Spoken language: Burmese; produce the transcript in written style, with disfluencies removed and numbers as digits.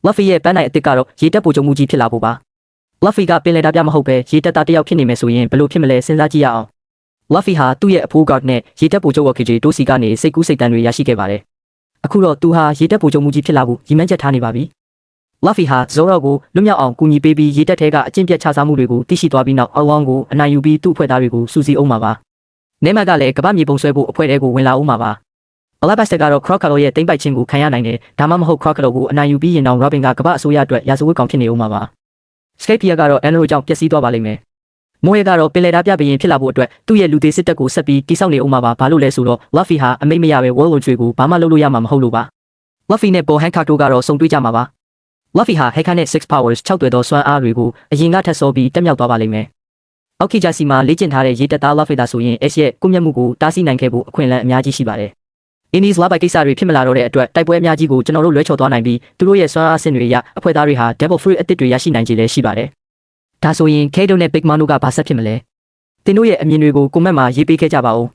Luffy ရဲ့ပန်းနိုင်အစ်စ်ကတော့ရေတက်ပိုကြုံမှုကြီးဖြစ်လာဖို့ပါ Luffy ကပင်လယ်သားပြမဟုတ်ပဲရေတက်သားတစ်ယောက်ဖြစ်နေမယ်ဆိုရင်ဘယ်လိုဖြစ်မလဲစဉ်းစားကြည့်ရအောင် Luffy ဟာသူ့ရဲ့အဖိုး God နဲ့ရေတက်ပိုကြုံဝက်ခေတိုစီကနေစိတ်ကူးစိတ်တမ်းတွေရရှိခဲ့ပါတယ်အခုတော့သူဟာရေတက်ပိုကြုံမှုကြီးဖြစ်လာဖို့ရည်မှန်းချက်ထားနေပါပြီ Luffy ဟာ Zoro ကိုလွတ်မြောက်အောင်ကူညီပေးပြီးရေတက်ထဲကအကျင့်ပြတ်ချစားမှုတွေကိုသိရှိသွားပြီးနောက်အောင်ကိုအနိုင်ယူပြီးသူ့အဖွဲ့သားတွေကိုစူးစီးအောင်မှာပါနေမကလည်းကမ္ဘာမြေပုံဆွဲဖို့အဖွဲ့တွေကိုဝင်လာအောင်မှာပါ Alabasta ကတော့ Crocodile ရဲ့တိမ့်ပိုက်ခြင်းကိုခံရနိုင်တယ်ဒါမှမဟုတ် Crocodile ကိုအနိုင်ယူပြီးရင်တော့ Robin ကကမ္ဘာအစိုးရအတွက်ရာဇဝတ်ကောင်ဖြစ်နေအောင်မှာပါ Skypiea ကတော့ Enro ကြောင့်ပျက်စီးသွားပါလိမ့်မယ် Moe ကတော့ပင်လယ်သားပြဘရင်ဖြစ်လာဖို့အတွက်သူ့ရဲ့လူသေးစစ်တပ်ကိုဆက်ပြီးတိစောက်နေအောင်မှာပါဘာလို့လဲဆိုတော့ Luffy ဟာအမိတ်မရပဲ World War ကိုဘာမှလုပ်လို့ရမှာမဟုတ်လို့ပါ Luffy နဲ့ Paul Hancock တို့ကတော့စုံတွေ့ကြမှာပါ Luffy ဟာ Heka နဲ့ Six Powers 6 တွဲသောစွမ်းအားတွေကိုအရင်ကထပ်စောပြီးတက်မြောက်သွားပါလိမ့်မယ်အောက်ခီဂျာစီမှာလေ့ကျင့်ထားတဲ့ရေတက်သား Luffy သာဆိုရင် S ရဲ့ကိုမျက်မှုကိုတားဆီးနိုင်ခဲ့ဖို့အခွင့်အလမ်းအများကြီးရှိပါတယ်Inis လာပိုက်ကိစ္စတွေဖြစ်မလာတော့တဲ့အတွက်တိုက်ပွဲအများကြီးကိုကျွန်တော်တို့လွဲချော်သွားနိုင်ပြီးသူတို့ရဲ့စွမ်းအားအဆင့်တွေအရအဖွဲ့သားတွေဟာ Devil Fruit အသစ်တွေရရှိနိုင်ခြေလည်းရှိပါတယ်ဒါဆိုရင် Kaido နဲ့ Big Mom တို့ကဘာဆက်ဖြစ်မလဲသင်တို့ရဲ့အမြင်တွေကိုကွန်မန့်မှာရေးပေးခဲ့ကြပါဦး